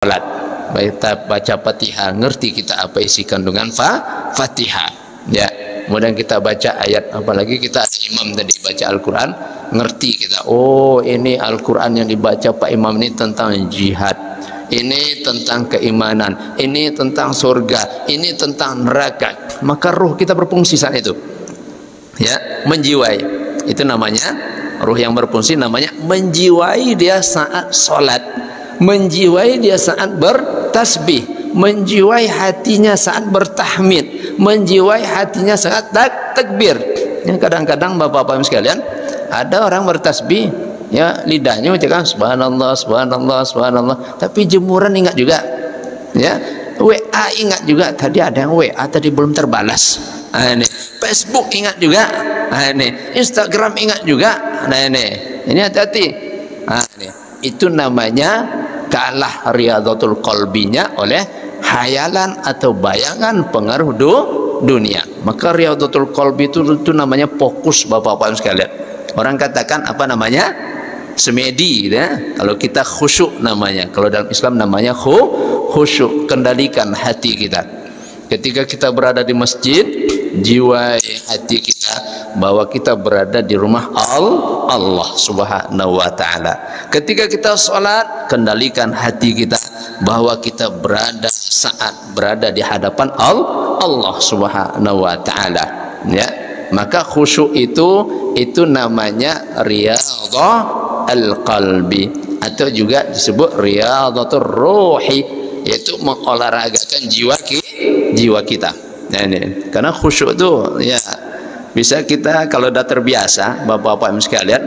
salat, kita baca Fatihah, ngerti kita apa isi kandungan Fatihah. Ya, kemudian kita baca ayat, apalagi kita ada imam tadi baca Al-Quran, ngerti kita, oh ini Al-Quran yang dibaca Pak Imam ini tentang jihad, ini tentang keimanan, ini tentang surga, ini tentang neraka. Maka ruh kita berfungsi saat itu, ya, menjiwai. Itu namanya ruh yang berfungsi, namanya menjiwai dia saat sholat, menjiwai dia saat bertasbih, menjiwai hatinya saat bertahmid, menjiwai hatinya saat takbir. Ya, kadang-kadang bapak-bapak sekalian, ada orang bertasbih, ya lidahnya ucapkan subhanallah, subhanallah, subhanallah, tapi jemuran ingat juga, ya, WA ingat juga, tadi ada yang WA tadi belum terbalas, nah, ini Facebook ingat juga, nah, ini Instagram ingat juga, nah ini hati-hati, nah, ini itu namanya kalah riyadhatul qalbinya oleh hayalan atau bayangan pengaruh dunia. Maka riyadhatul qalbi itu namanya fokus bapak-bapak sekalian. Orang katakan apa namanya? Semedi, ya. Kalau kita khusyuk namanya. Kalau dalam Islam namanya khusyuk, kendalikan hati kita. Ketika kita berada di masjid, jiwai hati kita bahwa kita berada di rumah Allah Subhanahu wa taala. Ketika kita sholat, kendalikan hati kita bahwa kita saat berada di hadapan Allah Subhanahu wa taala, ya. Maka khusyuk itu namanya riyadhah al-qalbi, atau juga disebut riyadhatur ruhi, yaitu mengolahragakan jiwa kita. Nah, ini karena khusyuk itu, ya, bisa kita kalau sudah terbiasa bapak-bapak sekalian,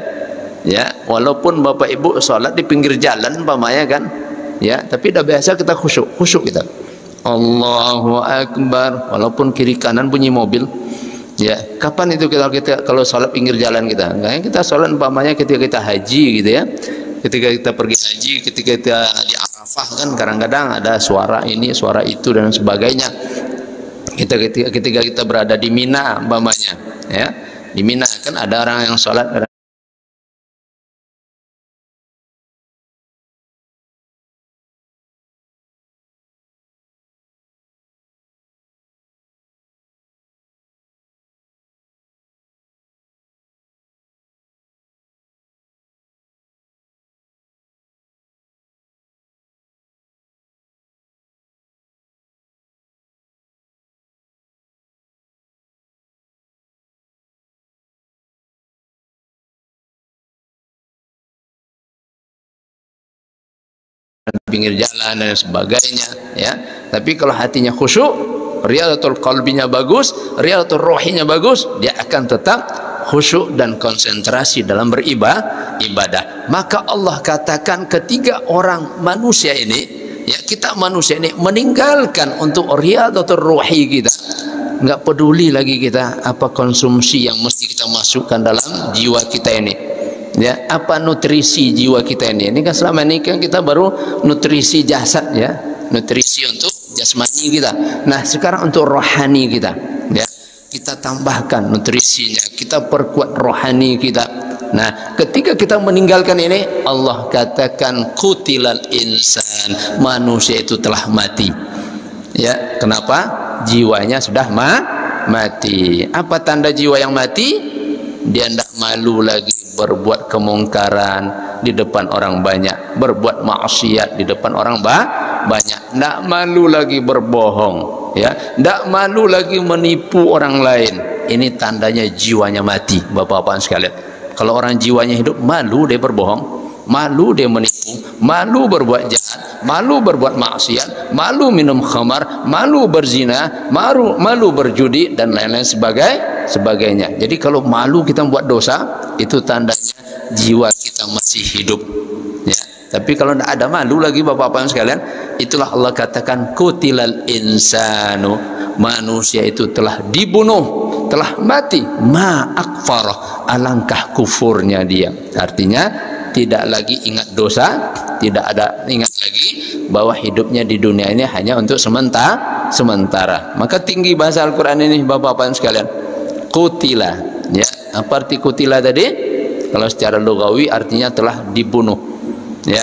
ya, walaupun bapak ibu sholat di pinggir jalan umpamanya kan, ya, tapi sudah biasa kita khusyuk kita, Allahu Akbar, walaupun kiri kanan bunyi mobil, ya. Kapan itu kita kalau sholat pinggir jalan kita sholat umpamanya ketika kita haji gitu, ya, ketika kita pergi haji, ketika kita di Arafah kan kadang-kadang ada suara ini suara itu dan sebagainya. Ketika kita berada di Mina umpamanya, ya, di Mina kan ada orang yang sholat di pinggir jalan dan sebagainya, ya. Tapi kalau hatinya khusyuk, riyadhatul qalbinya bagus, riyadhatul ruhinya bagus, dia akan tetap khusyuk dan konsentrasi dalam beribadah. Maka Allah katakan ketiga orang manusia ini, ya, kita manusia ini meninggalkan untuk riyadhatul ruhi kita, nggak peduli lagi kita apa konsumsi yang mesti kita masukkan dalam jiwa kita ini, ya, apa nutrisi jiwa kita ini kan selama ini kan kita baru nutrisi jasad, ya, nutrisi untuk jasmani kita. Nah, sekarang untuk rohani kita, ya, kita tambahkan nutrisinya, kita perkuat rohani kita. Nah, ketika kita meninggalkan ini, Allah katakan qutilal insan, manusia itu telah mati, ya. Kenapa? Jiwanya sudah mati. Apa tanda jiwa yang mati? Dia tidak malu lagi berbuat kemungkaran di depan orang banyak, berbuat maksiat di depan orang banyak, tidak malu lagi berbohong, ya, tidak malu lagi menipu orang lain. Ini tandanya jiwanya mati, bapak-bapak sekalian. Kalau orang jiwanya hidup, malu dia berbohong, malu dia menipu, malu berbuat jahat, malu berbuat maksiat, malu minum khamar, malu berzina, malu berjudi dan lain-lain sebagainya. Jadi kalau malu kita buat dosa, itu tandanya jiwa kita masih hidup, ya. Tapi kalau tidak ada malu lagi bapak-bapak sekalian, itulah Allah katakan qutilal insanu, manusia itu telah dibunuh, telah mati, ma akfarah, alangkah kufurnya dia. Artinya tidak lagi ingat dosa, tidak ada ingat lagi bahwa hidupnya di dunia ini hanya untuk sementara. Maka tinggi bahasa Al-Quran ini bapak-bapak sekalian, qutila, ya. Apa arti qutila tadi? Kalau secara lugawi artinya telah dibunuh, ya,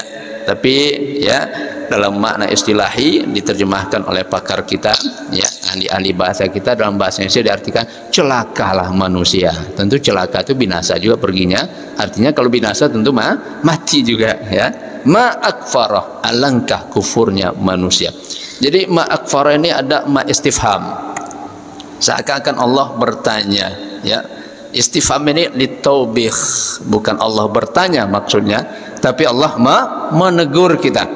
tapi ya dalam makna istilahi diterjemahkan oleh pakar kita, ya ahli-ahli bahasa kita, dalam bahasa Indonesia diartikan celakalah manusia. Tentu celaka itu binasa juga perginya, artinya kalau binasa tentu mati juga, ya. Ma akfarah, alangkah kufurnya manusia. Jadi ma akfarah ini ada ma istifham, seakan-akan Allah bertanya, ya. Istifham ini litaubih, bukan Allah bertanya maksudnya, tapi Allah menegur kita,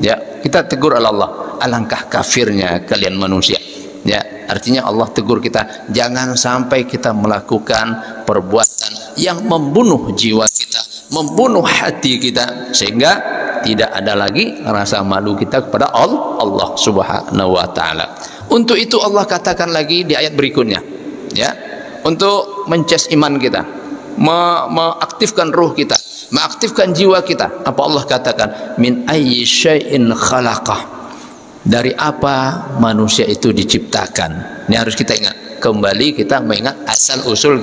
ya. Kita tegur oleh Allah, alangkah kafirnya kalian manusia, ya. Artinya Allah tegur kita, jangan sampai kita melakukan perbuatan yang membunuh jiwa kita, membunuh hati kita, sehingga tidak ada lagi rasa malu kita kepada Allah Subhanahu wa taala. Untuk itu Allah katakan lagi di ayat berikutnya, ya, untuk mencas iman kita, mengaktifkan ruh kita, mengaktifkan jiwa kita. Apa Allah katakan? Min ayyi syai'in khalaqah. Dari apa manusia itu diciptakan? Ini harus kita ingat. Kembali kita mengingat asal usul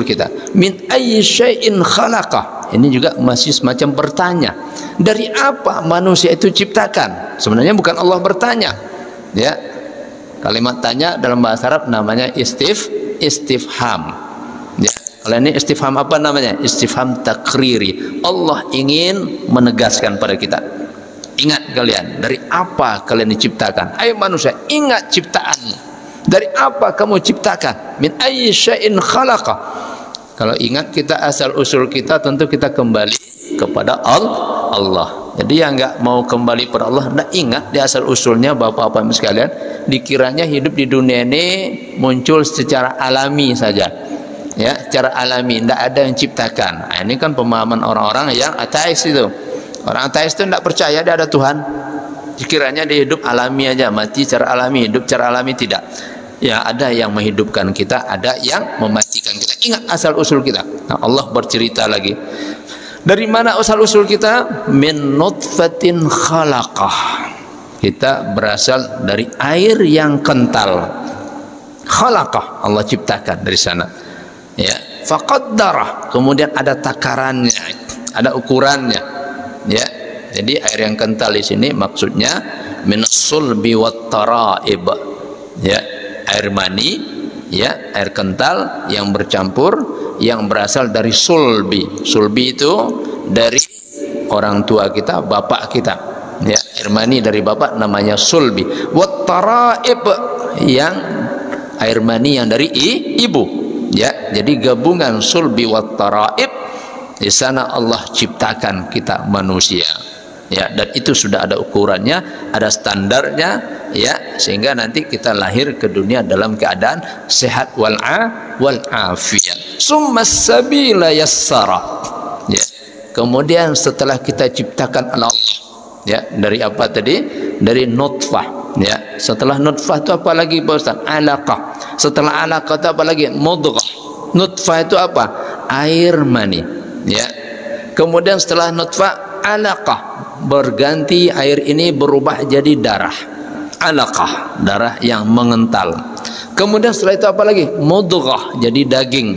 kita. Min ayyi syai'in khalaqah. Ini juga masih semacam bertanya. Dari apa manusia itu diciptakan? Sebenarnya bukan Allah bertanya, ya. Kalimat tanya dalam bahasa Arab namanya istifham, ya. Kalau ini istifham apa namanya? Istifham takriri. Allah ingin menegaskan pada kita, ingat kalian, dari apa kalian diciptakan? Ayo manusia, ingat ciptaanmu. Dari apa kamu ciptakan? Min ayyi syai'in khalaqa. Kalau ingat kita asal usul kita, tentu kita kembali kepada Allah. Jadi yang enggak mau kembali pada Allah, nah ingat di asal usulnya bapak-bapak sekalian, dikiranya hidup di dunia ini muncul secara alami saja, ya, secara alami, tidak ada yang ciptakan. Nah, ini kan pemahaman orang-orang yang ateis itu. Orang ateis itu tidak percaya dia ada Tuhan, dikiranya dia hidup alami aja, mati secara alami, hidup secara alami. Tidak, ya, ada yang menghidupkan kita, ada yang mematikan kita. Ingat asal usul kita. Nah, Allah bercerita lagi, dari mana asal usul kita? Min nutfatin khalaqah. Kita berasal dari air yang kental. Khalaqah, Allah ciptakan dari sana, ya. Faqaddarah, kemudian ada takarannya, ada ukurannya, ya. Jadi air yang kental di sini maksudnya min sulbi wat taraib, ya, air mani, ya, air kental yang bercampur, yang berasal dari sulbi. Sulbi itu dari orang tua kita, bapak kita, ya. Air mani dari bapak namanya sulbi. Wat taraib, yang air mani yang dari ibu, ya. Jadi gabungan sulbi wat taraib, di sana Allah ciptakan kita manusia, ya. Dan itu sudah ada ukurannya, ada standarnya, ya, sehingga nanti kita lahir ke dunia dalam keadaan sehat wal afiyat. Summas sabila yassara, ya. Kemudian setelah kita ciptakan Allah, ya, dari apa tadi? Dari nutfah, ya. Setelah nutfah itu apa lagi Pak Ustaz? Alaqah. Setelah alaqah itu apa lagi? Mudghah. Nutfah itu apa? Air mani, ya. Kemudian setelah nutfah, alaqah, berganti air ini berubah jadi darah. Alaqah, darah yang mengental. Kemudian setelah itu apa lagi? Mudghah, jadi daging,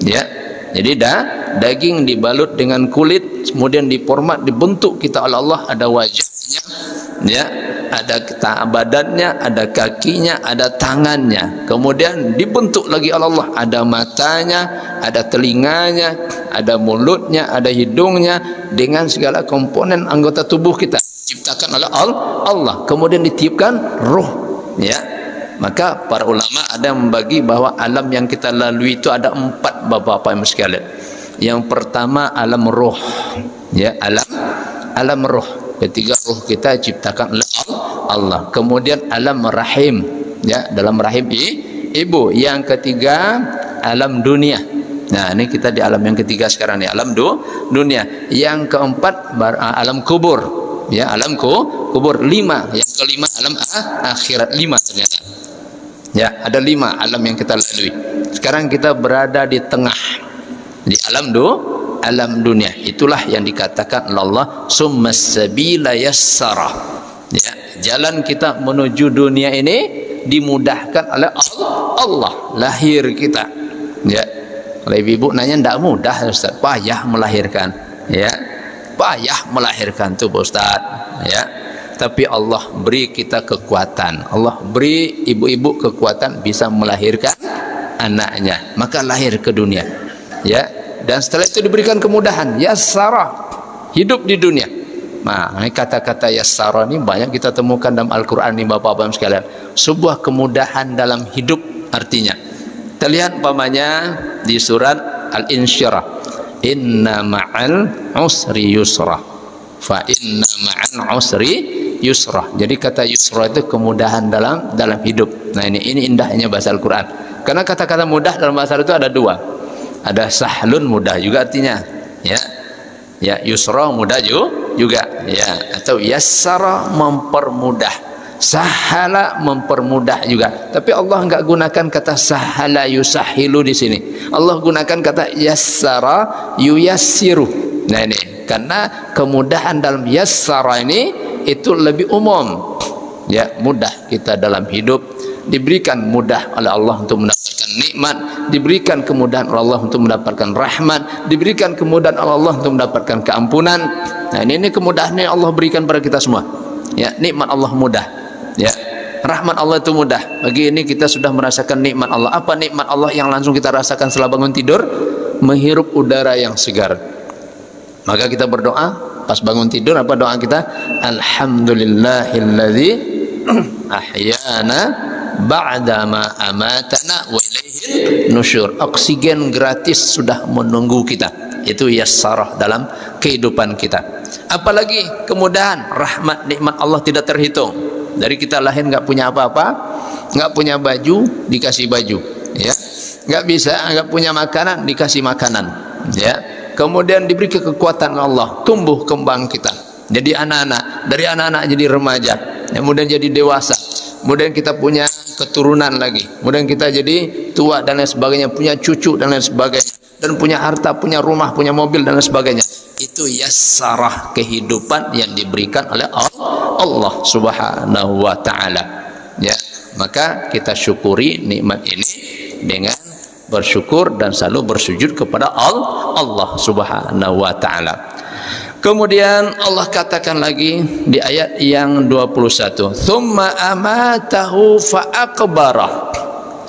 ya. Jadi daging dibalut dengan kulit, kemudian diformat, dibentuk kita oleh Allah, ada wajahnya, ya, ada badannya, ada kakinya, ada tangannya. Kemudian dibentuk lagi oleh Allah, ada matanya, ada telinganya, ada mulutnya, ada hidungnya, dengan segala komponen anggota tubuh kita diciptakan oleh Allah. Kemudian ditiupkan ruh, ya. Maka para ulama ada yang membagi bahwa alam yang kita lalui itu ada 4 bapak-bapak sekalian. Yang pertama alam ruh, ya, alam ruh. Ketiga, ruh kita ciptakan oleh Allah. Kemudian alam rahim, ya, dalam rahim ibu. Yang ketiga alam dunia. Nah, ini kita di alam yang ketiga sekarang nih, alam dunia. Yang keempat alam kubur, ya, alam kubur. 5. Yang kelima alam akhirat. 5 ternyata. Ya, ada 5 alam yang kita lalui. Sekarang kita berada di tengah, di alam dunia. Itulah yang dikatakan Allah summas sabila yassara, ya. Jalan kita menuju dunia ini dimudahkan oleh Allah. Lahir kita, ya. Kalau ibu nanya, tidak mudah Ustaz, payah melahirkan, ya. payah melahirkan tuh Pak Ustaz, ya. Tapi Allah beri kita kekuatan, Allah beri ibu-ibu kekuatan bisa melahirkan anaknya, maka lahir ke dunia, ya. Dan setelah itu diberikan kemudahan, yassara, hidup di dunia. Nah, kata-kata yassara ini banyak kita temukan dalam Al-Quran nih Bapak-Bapak sekalian. Sebuah kemudahan dalam hidup artinya. Kita lihat umpamanya di surat Al-Insyirah, inna ma'al usri yusra, fa inna ma'al usri yusra. Jadi kata yusra itu kemudahan dalam hidup. Nah, ini indahnya bahasa Al-Quran. Karena kata-kata mudah dalam bahasa itu ada dua. Ada sahlun, mudah juga artinya, ya. Ya, yusra mudah juga, ya. Atau yassara, mempermudah. Sahala, mempermudah juga. Tapi Allah enggak gunakan kata sahala yusahilu di sini. Allah gunakan kata yassara yuyassiru. Nah, ini karena kemudahan dalam yassara ini itu lebih umum, ya. Mudah kita dalam hidup, diberikan mudah oleh Allah untuk mendapatkan nikmat, diberikan kemudahan oleh Allah untuk mendapatkan rahmat, diberikan kemudahan oleh Allah untuk mendapatkan keampunan. Nah, ini kemudahan yang Allah berikan pada kita semua, ya. Nikmat Allah mudah, ya. Rahmat Allah itu mudah. Bagi ini kita sudah merasakan nikmat Allah. Apa nikmat Allah yang langsung kita rasakan setelah bangun tidur? Menghirup udara yang segar. Maka kita berdoa pas bangun tidur, apa doa kita? Alhamdulillahilladzi ahyana ba'dama amatana wa ilaihin nusyur. Oksigen gratis sudah menunggu kita. Itu yassarah dalam kehidupan kita. Apalagi kemudahan, rahmat, nikmat Allah tidak terhitung. Dari kita lahir nggak punya apa-apa, nggak punya baju, dikasih baju, ya. Nggak punya makanan, dikasih makanan, ya. Kemudian diberi kekuatan Allah, tumbuh kembang kita. Jadi anak-anak, dari anak-anak jadi remaja, kemudian jadi dewasa. Kemudian kita punya keturunan lagi, kemudian kita jadi tua dan lain sebagainya, punya cucu dan lain sebagainya, dan punya harta, punya rumah, punya mobil dan lain sebagainya. Itu yassarah kehidupan yang diberikan oleh Allah Subhanahu wa taala, ya. Maka kita syukuri nikmat ini dengan bersyukur dan selalu bersujud kepada Allah Subhanahu wa taala. Kemudian Allah katakan lagi di ayat yang 21, "Tsumma amatahu fa akbara."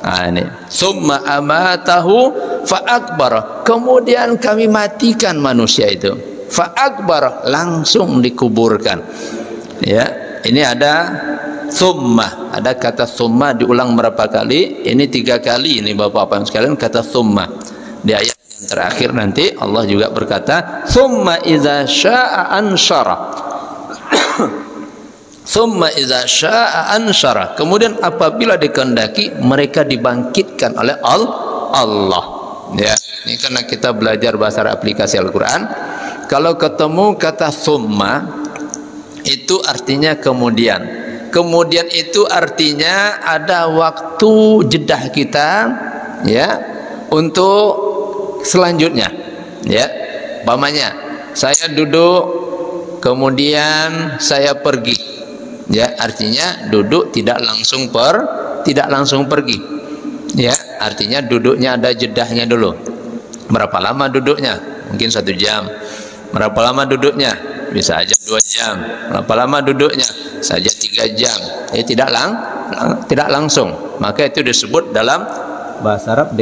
Nah, ini, "Tsumma amatahu fa akbara." Kemudian kami matikan manusia itu. Fa akbara, langsung dikuburkan. Ya, ini ada tsumma, ada kata tsumma diulang berapa kali? Ini 3 kali ini Bapak-bapak sekalian kata tsumma. Di ayat yang terakhir nanti Allah juga berkata tsumma idza syaa'a ansyara. Tsumma idza syaa'a ansyara. Kemudian apabila dikehendaki mereka dibangkitkan oleh Allah. Ya, ini karena kita belajar bahasa aplikasi Al-Qur'an. Kalau ketemu kata tsumma itu artinya kemudian. Kemudian itu artinya ada waktu jeda kita, ya, untuk selanjutnya, ya. Umpamanya saya duduk kemudian saya pergi, ya, artinya duduk tidak langsung pergi, ya, artinya duduknya ada jedahnya dulu. Berapa lama duduknya? Mungkin 1 jam. Berapa lama duduknya? Bisa aja 2 jam. Berapa lama duduknya? Saja 3 jam. Tidak langsung. Maka itu disebut dalam bahasa Arab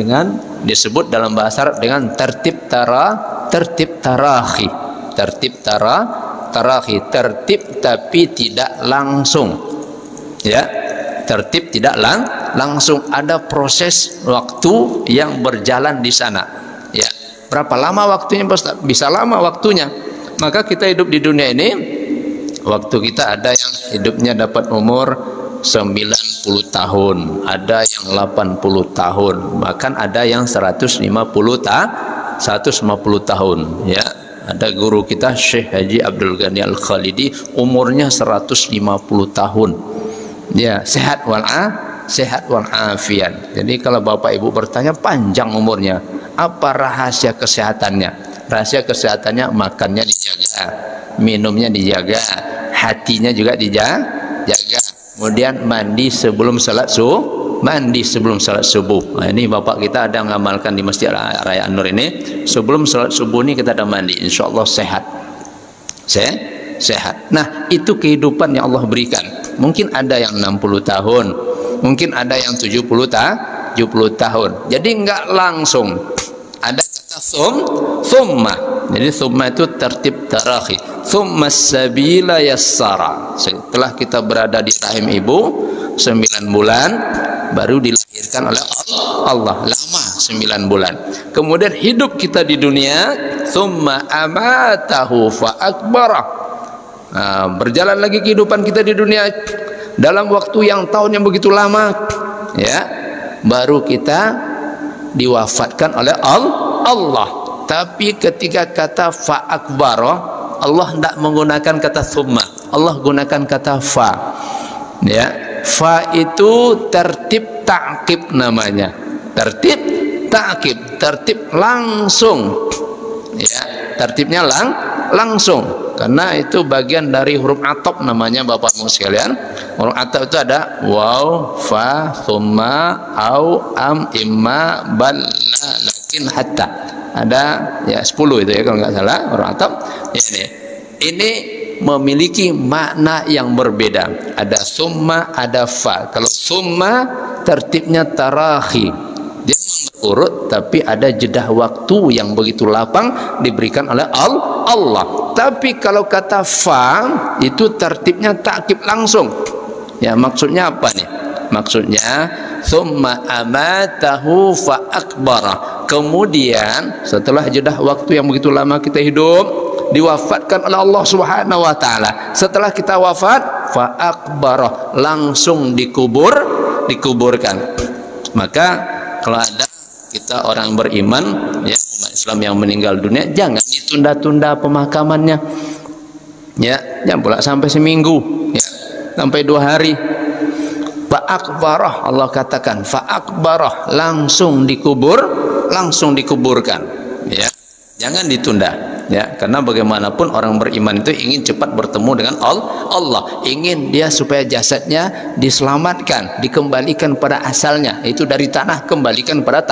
dengan tertib tarahi. Tertib tapi tidak langsung. Ya. Tertib tidak langsung, ada proses waktu yang berjalan di sana. Ya. Berapa lama waktunya, Ustaz? Bisa lama waktunya. Maka kita hidup di dunia ini, waktu kita ada yang hidupnya dapat umur 90 tahun, ada yang 80 tahun, bahkan ada yang 150 tahun, ya. Ada guru kita Syekh Haji Abdul Ghani Al-Khalidi, umurnya 150 tahun. Ya, sehat walafiat. Jadi kalau Bapak Ibu bertanya panjang umurnya, apa rahasia kesehatannya? Rahasia kesehatannya makannya dijaga, minumnya dijaga, hatinya juga dijaga. Kemudian mandi sebelum salat subuh. Nah, ini Bapak kita ada mengamalkan di Masjid Raya An-Nur ini. Sebelum salat subuh ini kita ada mandi, insya Allah sehat. sehat. Nah, itu kehidupan yang Allah berikan. Mungkin ada yang 60 tahun, mungkin ada yang 70 tahun. Jadi enggak langsung. Ada kata thumma. Jadi thumma itu tertib tarakhi. Thumma sabila yassara. Setelah kita berada di rahim ibu 9 bulan, baru dilahirkan oleh Allah. Lama 9 bulan. Kemudian hidup kita di dunia, thumma amatahu fa akbarah. Nah, berjalan lagi kehidupan kita di dunia dalam waktu yang tahun yang begitu lama, ya, baru kita diwafatkan oleh Allah. Tapi ketika kata fa akbarah, Allah tidak menggunakan kata thumma, Allah gunakan kata fa. Ya, fa itu tertib ta'qib namanya. Tertib ta'qib, tertib langsung. Ya, tertibnya langsung. Karena itu bagian dari huruf atop namanya Bapak Ibu sekalian. Huruf atop itu ada waw, fa, thumma, au, am, imma, bal, la, lakin, hatta. Ada ya 10 itu ya kalau nggak salah huruf atop. Ini memiliki makna yang berbeda. Ada thumma, ada fa. Kalau thumma tertibnya tarakhi. Dia urut tapi ada jeda waktu yang begitu lapang diberikan oleh Allah. Tapi kalau kata fa itu tertibnya ta'qib langsung. Ya, maksudnya apa nih? Maksudnya thumma amatahu fa akbara. Kemudian setelah jeda waktu yang begitu lama kita hidup, diwafatkan oleh Allah Subhanahu wa taala. Setelah kita wafat, fa akbara, langsung dikuburkan. Maka kalau ada kita orang beriman, ya, umat Islam yang meninggal dunia, jangan ditunda-tunda pemakamannya. Ya, jangan pula sampai seminggu, ya, sampai 2 hari. Fa akbarah, Allah katakan fa akbarah, langsung dikuburkan. Ya, jangan ditunda. Ya, karena bagaimanapun orang beriman itu ingin cepat bertemu dengan Allah, ingin dia supaya jasadnya diselamatkan, dikembalikan pada asalnya, itu dari tanah kembalikan pada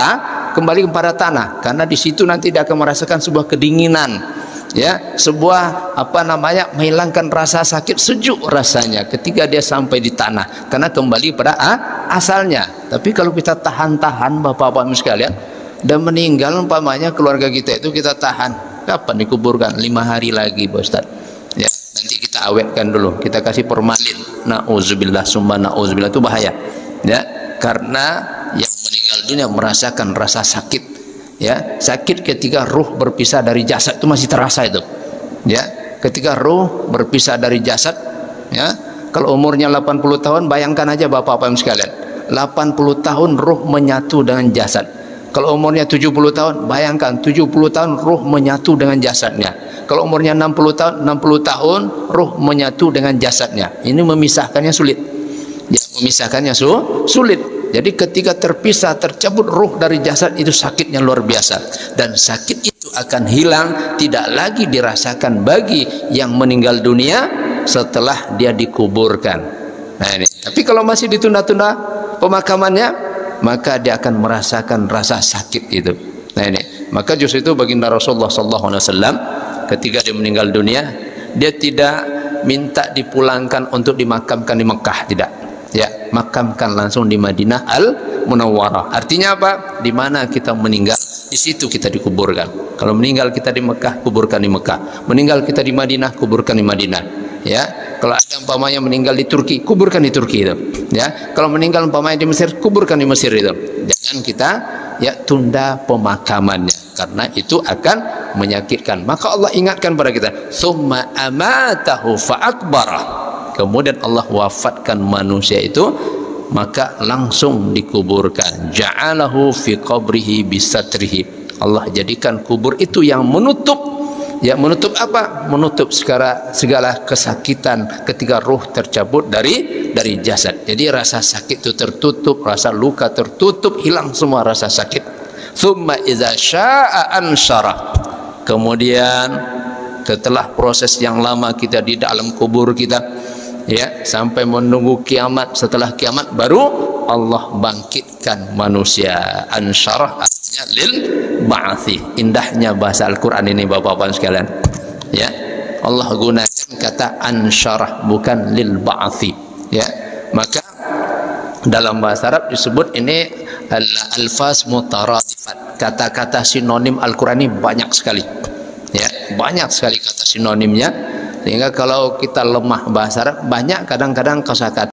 tanah, karena di situ nanti dia akan merasakan sebuah kedinginan, ya, sebuah menghilangkan rasa sakit, sejuk rasanya ketika dia sampai di tanah, karena kembali pada asalnya. Tapi kalau kita tahan-tahan Bapak-bapak sekalian, dan meninggal umpamanya keluarga kita itu kita tahan, kapan dikuburkan? 5 hari lagi Pak Ustaz. Ya, nanti kita awetkan dulu, kita kasih formalin. Nauzubillah summa nauzubillah, itu bahaya. Ya, karena yang meninggal dunia merasakan rasa sakit. Ya, sakit ketika ruh berpisah dari jasad itu masih terasa itu. Ya, ketika ruh berpisah dari jasad, ya, kalau umurnya 80 tahun, bayangkan aja Bapak-bapak sekalian. 80 tahun ruh menyatu dengan jasad. Kalau umurnya 70 tahun, bayangkan 70 tahun ruh menyatu dengan jasadnya. Kalau umurnya 60 tahun, 60 tahun ruh menyatu dengan jasadnya. Ini memisahkannya sulit. Ya, memisahkannya sulit. Jadi ketika terpisah, tercabut ruh dari jasad, itu sakitnya luar biasa. Dan sakit itu akan hilang, tidak lagi dirasakan bagi yang meninggal dunia setelah dia dikuburkan. Nah ini. Tapi kalau masih ditunda-tunda pemakamannya, maka dia akan merasakan rasa sakit itu. Nah ini, maka justru itu baginda Rasulullah SAW ketika dia meninggal dunia, dia tidak minta dipulangkan untuk dimakamkan di Mekah, tidak. Ya, makamkan langsung di Madinah Al-Munawwarah. Artinya apa? Di mana kita meninggal, di situ kita dikuburkan. Kalau meninggal kita di Mekah, kuburkan di Mekah. Meninggal kita di Madinah, kuburkan di Madinah. Ya, kalau ada umpamanya meninggal di Turki, kuburkan di Turki itu. Ya, kalau meninggal umpamanya di Mesir, kuburkan di Mesir itu. Jangan kita ya tunda pemakamannya, karena itu akan menyakitkan. Maka Allah ingatkan pada kita, summa amatahu fa akbarah. Kemudian Allah wafatkan manusia itu, maka langsung dikuburkan. Ja'alahu fi qabrihi bisatrihi. Allah jadikan kubur itu yang menutup. Ya, menutup apa? Menutup segala kesakitan ketika ruh tercabut dari jasad. Jadi rasa sakit itu tertutup, rasa luka tertutup, hilang semua rasa sakit. Tsumma idza syaa'a ansyara. Kemudian setelah proses yang lama kita di dalam kubur kita, ya, sampai menunggu kiamat, setelah kiamat baru Allah bangkitkan manusia. Ansyarah artinya lil ba'thi. Indahnya bahasa Al-Qur'an ini Bapak-bapak sekalian. Ya. Allah gunakan kata ansyarah, bukan lil ba'thi, ya. Maka dalam bahasa Arab disebut ini alfaz mutaradifat, kata-kata sinonim Al-Quran ini banyak sekali, ya, banyak sekali kata sinonimnya, sehingga kalau kita lemah bahasa Arab banyak kadang-kadang kosakata